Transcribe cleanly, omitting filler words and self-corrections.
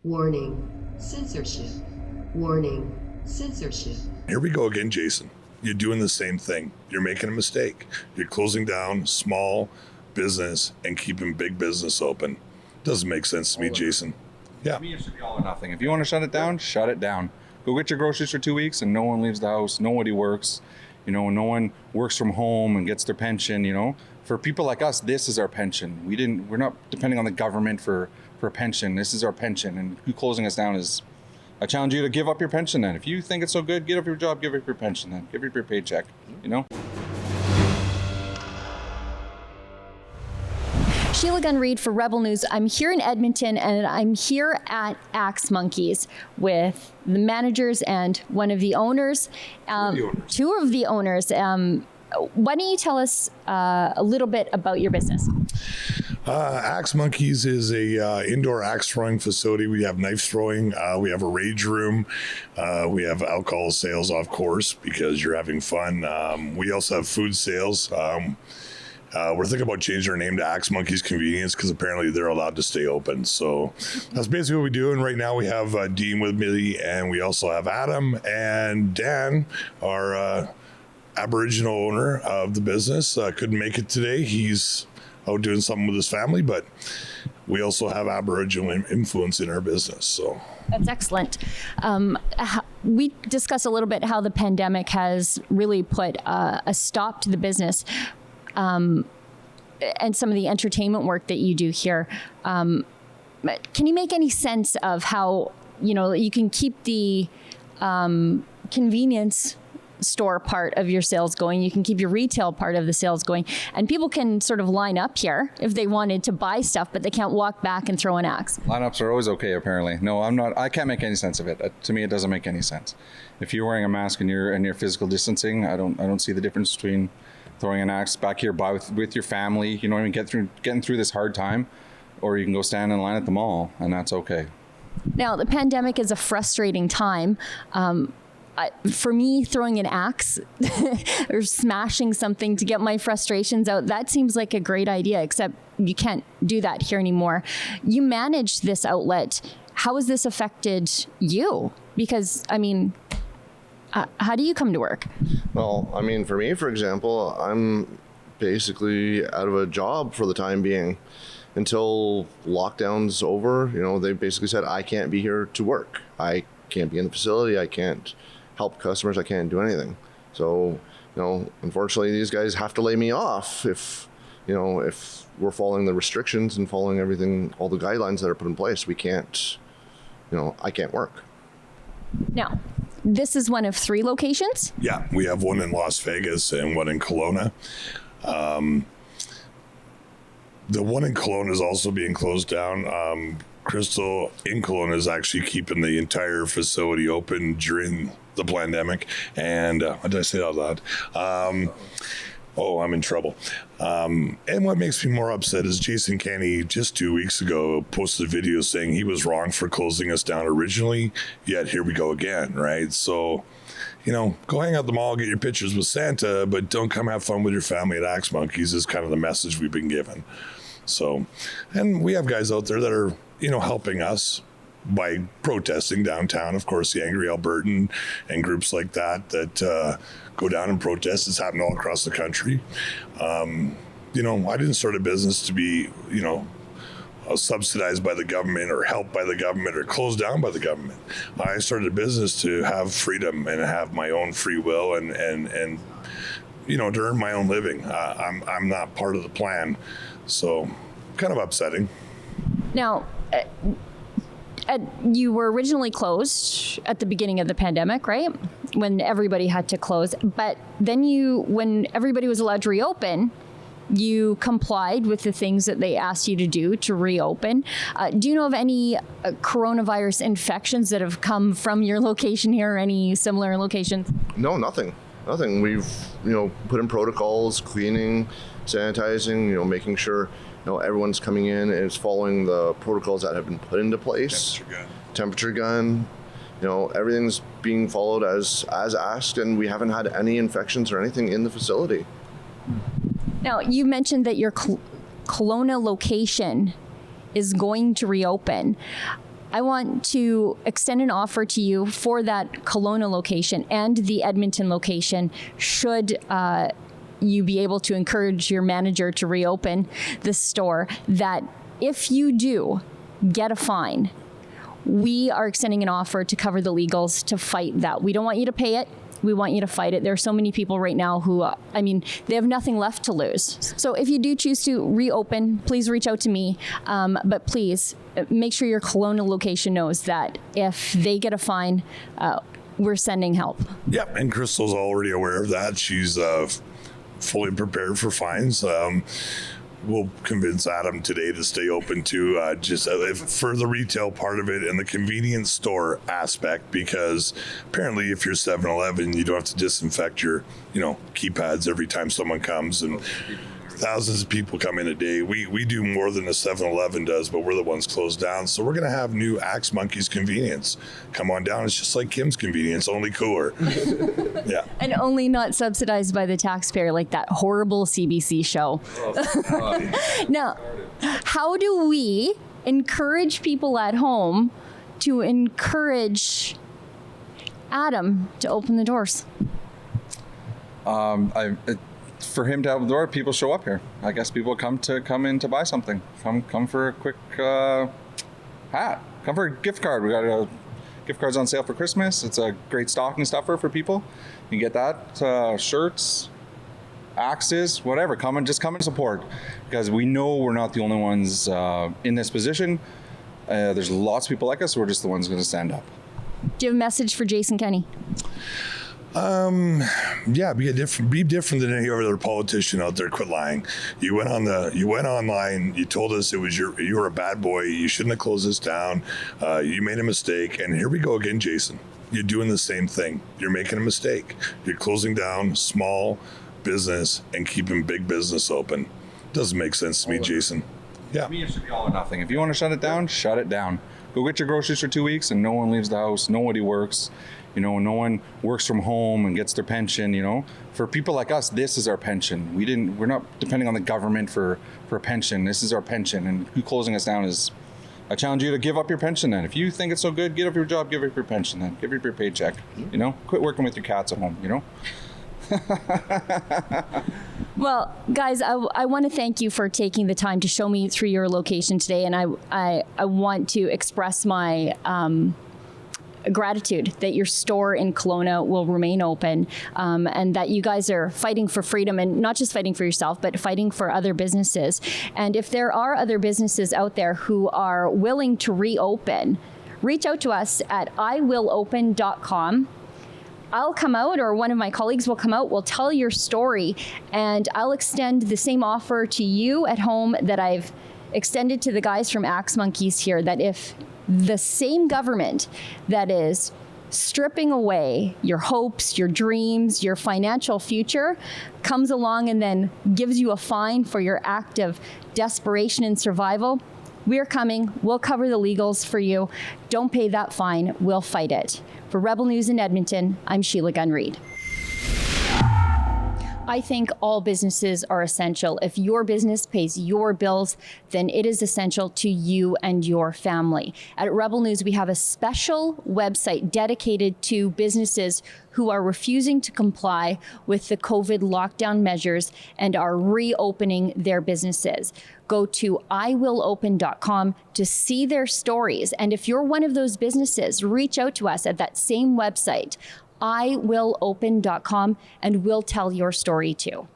Warning, censorship. Warning, censorship. Here we go again, Jason. You're doing the same thing. You're making a mistake. You're closing down small business and keeping big business open. Doesn't make sense to me, Jason. Yeah. To me, it should be all or nothing. If you want to shut it down, shut it down. Go get your groceries for 2 weeks and no one leaves the house. Nobody works. No one works from home and gets their pension. For people like us, this is our pension. We're not depending on the government for a pension. This is our pension, and you closing us down is, I challenge you to give up your pension then. If you think it's so good, give up your job, give up your pension then. Give up your paycheck, Sheila, Gunn, Reid for Rebel News. I'm here in Edmonton and I'm here at Axe Monkeys with the managers and one of the owners. Two of the owners. Why don't you tell us a little bit about your business? Axe Monkeys is a indoor axe throwing facility. We have knife throwing. We have a rage room. We have alcohol sales, of course, because you're having fun. We also have food sales. We're thinking about changing our name to Axe Monkeys Convenience because apparently they're allowed to stay open. So that's basically what we do. And right now we have Dean with me, and we also have Adam and Dan, our Aboriginal owner of the business. Couldn't make it today. He's out doing something with his family, but we also have Aboriginal influence in our business. So that's excellent. We discussed a little bit how the pandemic has really put a stop to the business. And some of the entertainment work that you do here. Can you make any sense of how, you can keep the convenience store part of your sales going, you can keep your retail part of the sales going, and people can sort of line up here if they wanted to buy stuff, but they can't walk back and throw an axe? Lineups are always okay, apparently. No, I can't make any sense of it. To me, it doesn't make any sense. If you're wearing a mask and you're physical distancing, I don't see the difference between throwing an axe back here with your family, getting through this hard time, or you can go stand in line at the mall, and that's okay. Now, the pandemic is a frustrating time. For me, throwing an axe or smashing something to get my frustrations out, that seems like a great idea, except you can't do that here anymore. You manage this outlet. How has this affected you? Because, how do you come to work? Well, for me, for example, I'm basically out of a job for the time being until lockdown's over. They basically said I can't be here to work. I can't be in the facility. I can't help customers. I can't do anything. So, unfortunately, these guys have to lay me off if we're following the restrictions and following everything, all the guidelines that are put in place. We can't, I can't work. Now, this is one of 3 locations? Yeah, we have one in Las Vegas and one in Kelowna. The one in Kelowna is also being closed down. Crystal in Kelowna is actually keeping the entire facility open during the pandemic. And did I say that out loud? I'm in trouble. And what makes me more upset is Jason Kenney just 2 weeks ago posted a video saying he was wrong for closing us down originally, yet here we go again, right? So, go hang out at the mall, get your pictures with Santa, but don't come have fun with your family at Axe Monkeys is kind of the message we've been given. So, and we have guys out there that are, helping us by protesting downtown. Of course, the Angry Albertan and groups like that go down and protest. It's happened all across the country. I didn't start a business to be, subsidized by the government or helped by the government or closed down by the government. I started a business to have freedom and have my own free will and to earn my own living. I'm not part of the plan. So kind of upsetting. Now, you were originally closed at the beginning of the pandemic, right? When everybody had to close. But then when everybody was allowed to reopen, you complied with the things that they asked you to do to reopen. Do you know of any coronavirus infections that have come from your location here or any similar locations? No, nothing. We've, put in protocols, cleaning, sanitizing, making sure everyone's coming in and is following the protocols that have been put into place. Temperature gun. Everything's being followed as asked, and we haven't had any infections or anything in the facility. Now, you mentioned that your Kelowna location is going to reopen. I want to extend an offer to you for that Kelowna location and the Edmonton location should you be able to encourage your manager to reopen the store, that if you do get a fine, we are extending an offer to cover the legals to fight that. We don't want you to pay it. We want you to fight it. There are so many people right now who, they have nothing left to lose. So if you do choose to reopen, please reach out to me. But please make sure your Kelowna location knows that if they get a fine, we're sending help. Yep, and Crystal's already aware of that. She's fully prepared for fines. We'll convince Adam today to stay open to for the retail part of it and the convenience store aspect, because apparently if you're 7-Eleven, you don't have to disinfect your, keypads every time someone comes, and thousands of people come in a day. We do more than a 7-Eleven does, but we're the ones closed down. So we're going to have new Axe Monkey's convenience come on down. It's just like Kim's convenience, only cooler. Yeah. And only not subsidized by the taxpayer like that horrible CBC show. Now, how do we encourage people at home to encourage Adam to open the doors? For him to have the door, people show up here. I guess people come in to buy something. Come for a quick hat. Come for a gift card. We got gift cards on sale for Christmas. It's a great stocking stuffer for people. You can get that. Shirts, axes, whatever. Come and support, because we know we're not the only ones in this position. There's lots of people like us. We're just the ones going to stand up. Do you have a message for Jason Kenney? Be different than any other politician out there. Quit lying. You went online. You told us you were a bad boy. You shouldn't have closed this down. You made a mistake, and here we go again, Jason. You're doing the same thing. You're making a mistake. You're closing down small business and keeping big business open. Doesn't make sense to me, Jason. Yeah. To me, it should be all or nothing. If you want to shut it down, shut it down. Go get your groceries for 2 weeks, and no one leaves the house. Nobody works. No one works from home and gets their pension. For people like us, this is our pension. We're not depending on the government for a pension. This is our pension, and who closing us down is. I challenge you to give up your pension then. If you think it's so good, give up your job, give up your pension then. Give up your paycheck. Quit working with your cats at home. Well, guys, I want to thank you for taking the time to show me through your location today, and I want to express my gratitude that your store in Kelowna will remain open, and that you guys are fighting for freedom, and not just fighting for yourself, but fighting for other businesses. And if there are other businesses out there who are willing to reopen, reach out to us at iwillopen.com. I'll come out, or one of my colleagues will come out, we'll tell your story, and I'll extend the same offer to you at home that I've extended to the guys from Axe Monkeys here, that if the same government that is stripping away your hopes, your dreams, your financial future comes along and then gives you a fine for your act of desperation and survival, we're coming. We'll cover the legals for you. Don't pay that fine. We'll fight it. For Rebel News in Edmonton, I'm Sheila Gunn Reid. I think all businesses are essential. If your business pays your bills, then it is essential to you and your family. At Rebel News, we have a special website dedicated to businesses who are refusing to comply with the COVID lockdown measures and are reopening their businesses. Go to iwillopen.com to see their stories. And if you're one of those businesses, reach out to us at that same website, iwillopen.com, and we'll tell your story too.